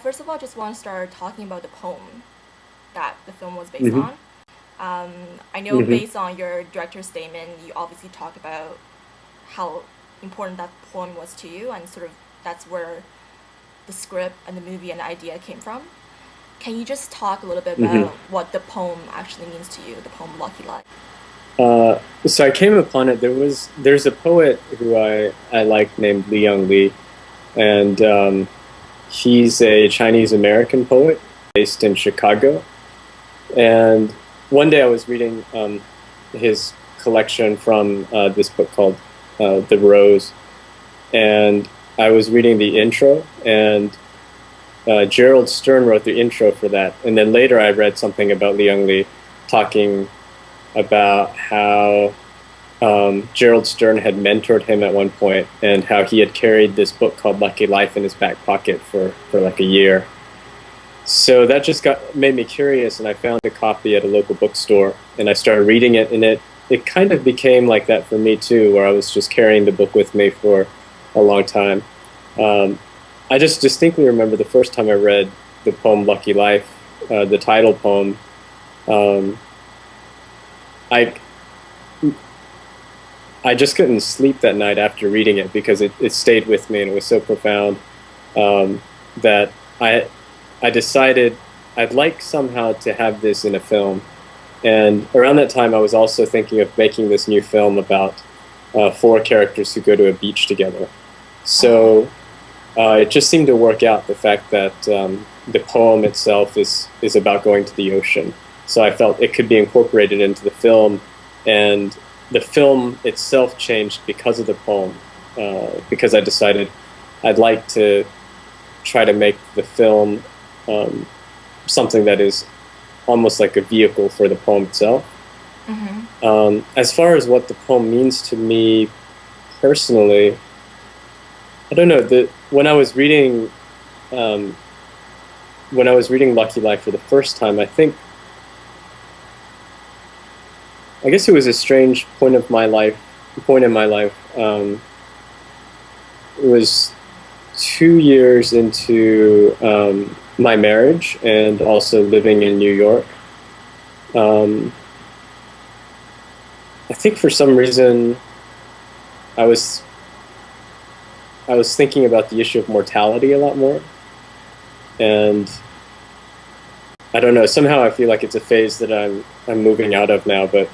first of all, I just want to start talking about the poem that the film was based Hmm. on. I know Hmm. based on your director's statement, you obviously talk about how important that poem was to you, and sort of that's where the script and the movie and the idea came from. Can you just talk a little bit Hmm. about what the poem actually means to you, the poem Lucky Life? So I came upon it. There's a poet who I like named Lee, and he's a Chinese American poet based in Chicago. And one day I was reading his collection from this book called The Rose, and I was reading the intro, and Gerald Stern wrote the intro for that. And then later I read something about Lee talking about how Gerald Stern had mentored him at one point, and how he had carried this book called Lucky Life in his back pocket for like a year. So that just made me curious, and I found a copy at a local bookstore, and I started reading it, and it kind of became like that for me too, where I was just carrying the book with me for a long time. Um, I just distinctly remember the first time I read the poem Lucky Life, the title poem. Um, I I just couldn't sleep that night after reading it because it stayed with me and it was so profound, that I decided I'd like somehow to have this in a film. And around that time, I was also thinking of making this new film about four characters who go to a beach together. Oh, So it just seemed to work out, the fact that the poem itself is about going to the ocean. So I felt it could be incorporated into the film, and the film itself changed because of the poem. Because I decided I'd like to try to make the film um, something that is almost like a vehicle for the poem itself. mm-hmm. As far as what the poem means to me personally, I don't know. When I was reading um, Lucky Life for the first time, I guess it was a strange point in my life. It was 2 years into my marriage and also living in New York. Um, I think for some reason I was I was thinking about the issue of mortality a lot more, and I don't know. Somehow I feel like it's a phase that I'm moving out of now, but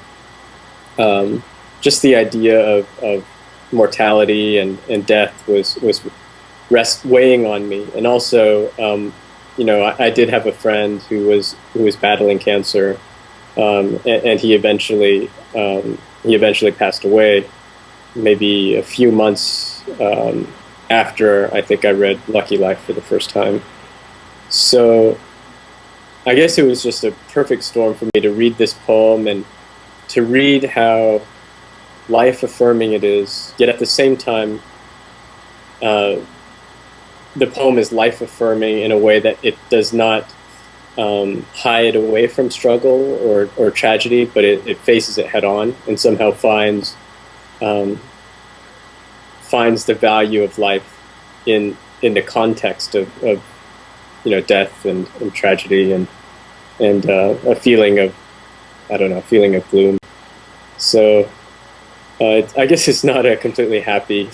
just the idea of mortality and death was weighing on me. And also, I did have a friend who was battling cancer, and he eventually passed away, maybe a few months after I think I read Lucky Life for the first time. So I guess it was just a perfect storm for me to read this poem and to read how life affirming it is, yet at the same time, uh, the poem is life affirming in a way that it does not hide away from struggle or tragedy, but it faces it head on and somehow um, finds the value of life in the context of death and tragedy and a feeling of, I don't know, a feeling of gloom. So I guess it's not a completely happy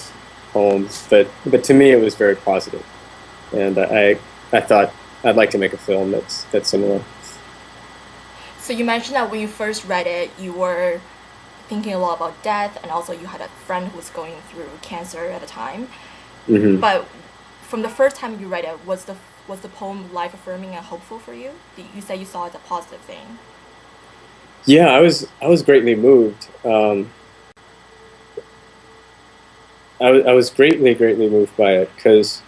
poem, but to me it was very positive, and I thought I'd like to make a film that's similar. So you mentioned that when you first read it, you were thinking a lot about death, and also you had a friend who was going through cancer at the time. Hmm. But from the first time you read it, was the poem life affirming and hopeful for you? You said you saw it as a positive thing. Yeah, I was greatly moved. I was greatly moved by it because,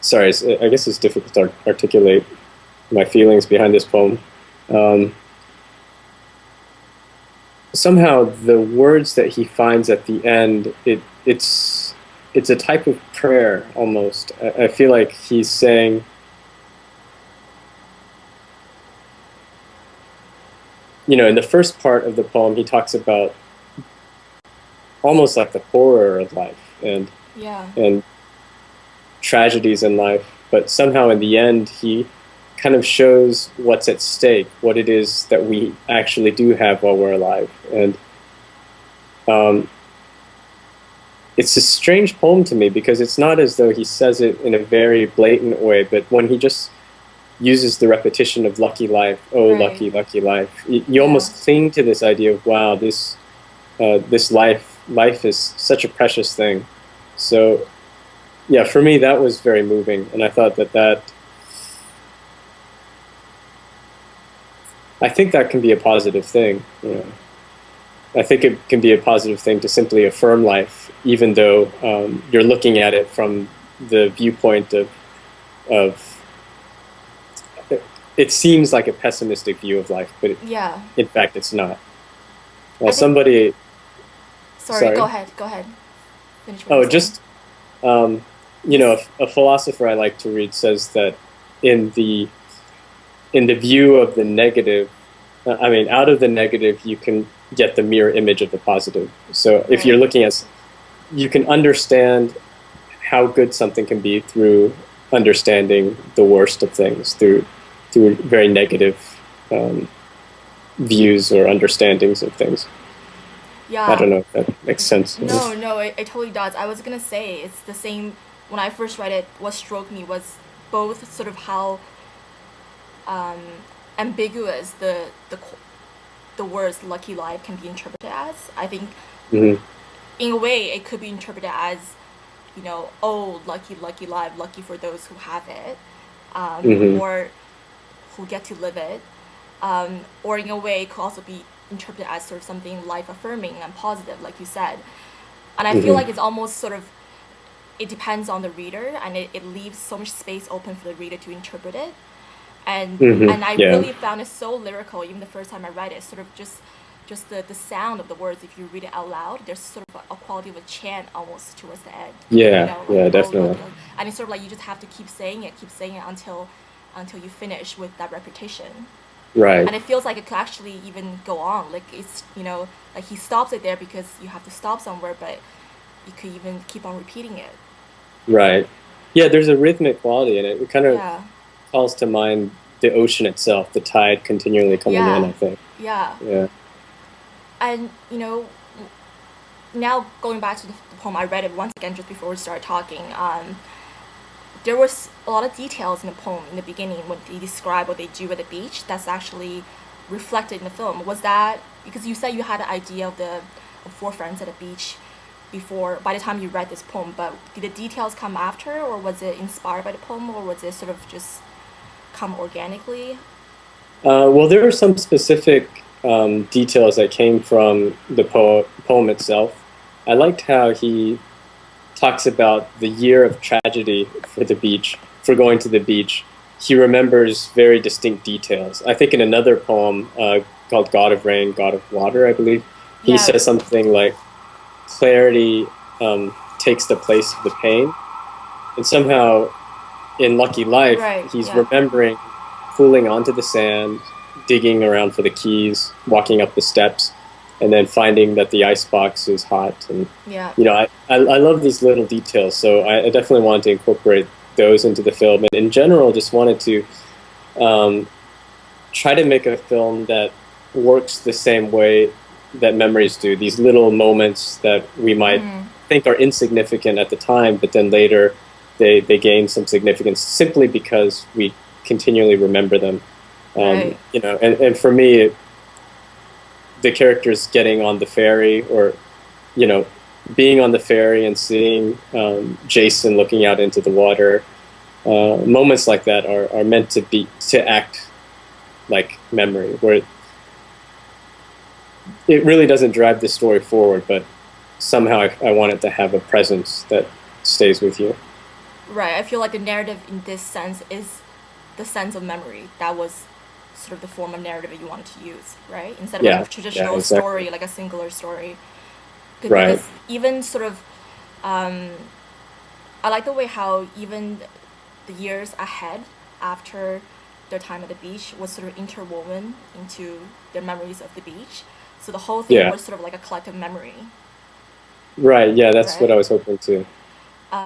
sorry, I guess it's difficult to articulate my feelings behind this poem. Um, Somehow the words that he finds at the end, it's a type of prayer almost. I feel like he's saying, in the first part of the poem, he talks about almost like the horror of life, and Yeah. and tragedies in life, but somehow in the end he kind of shows what's at stake, what it is that we actually do have while we're alive. And it's a strange poem to me because it's not as though he says it in a very blatant way, but when he just uses the repetition of lucky life, oh, Right. lucky, lucky life, you almost cling to this idea of, wow, this life is such a precious thing. So yeah, for me, that was very moving. And I thought that I think that can be a positive thing. You know? I think it can be a positive thing to simply affirm life, even though you're looking at it from the viewpoint of it seems like a pessimistic view of life, but Yeah. in fact, it's not. think- Somebody... Sorry, go ahead. Finish what Oh, you're saying. just, you know, a philosopher I like to read says that in the view of the negative, I mean, out of the negative, you can get the mirror image of the positive. So if you're looking at, you can understand how good something can be through understanding the worst of things, through very negative views or understandings of things. Yeah. I don't know if that makes sense. No, it totally does. I was gonna say it's the same. When I first read it, what struck me was both sort of how ambiguous the words "lucky life" can be interpreted as. I think, in a way, it could be interpreted as, you know, oh, lucky, lucky life, lucky for those who have it, or who get to live it, or in a way, it could also be interpreted as sort of something life-affirming and positive, like you said. And I feel like it's almost sort of, it depends on the reader, and it leaves so much space open for the reader to interpret it. And I really found it so lyrical, even the first time I read it, sort of just the sound of the words, if you read it out loud, there's sort of a quality of a chant almost towards the end. Yeah, you know, like, definitely. And it's sort of like you just have to keep saying it until you finish with that repetition. Right. And it feels like it could actually even go on. Like it's, you know, like he stops it there because you have to stop somewhere, but you could even keep on repeating it. Right. Yeah, there's a rhythmic quality in it. It kind of calls to mind the ocean itself, the tide continually coming in, I think. Yeah. And, you know, now going back to the poem, I read it once again just before we started talking. There was a lot of details in the poem in the beginning when they describe what they do at the beach that's actually reflected in the film. Was that because you said you had an idea of four friends at a beach before, by the time you read this poem, but did the details come after, or was it inspired by the poem, or was it sort of just come organically? Well, there are some specific details that came from the poem itself. I liked how he talks about the year of tragedy for the beach, for going to the beach. He remembers very distinct details. I think in another poem called God of Rain, God of Water, I believe, he says something like, clarity takes the place of the pain. And somehow in Lucky Life, he's remembering pulling onto the sand, digging around for the keys, walking up the steps, and then finding that the icebox is hot. And you know, I love these little details, so I definitely wanted to incorporate those into the film. And in general, just wanted to try to make a film that works the same way that memories do. These little moments that we might think are insignificant at the time, but then later they gain some significance simply because we continually remember them. You know, and for me, the characters getting on the ferry, or, you know, being on the ferry and seeing Jason looking out into the water, moments like that are meant to act like memory, where it really doesn't drive the story forward, but somehow I want it to have a presence that stays with you. Right. I feel like the narrative in this sense is the sense of memory. That was sort of the form of narrative that you wanted to use, right? Instead of like a traditional story, like a singular story. Because even sort of, I like the way how even the years ahead after their time at the beach was sort of interwoven into their memories of the beach. So the whole thing was sort of like a collective memory. Right, yeah, that's what I was hoping to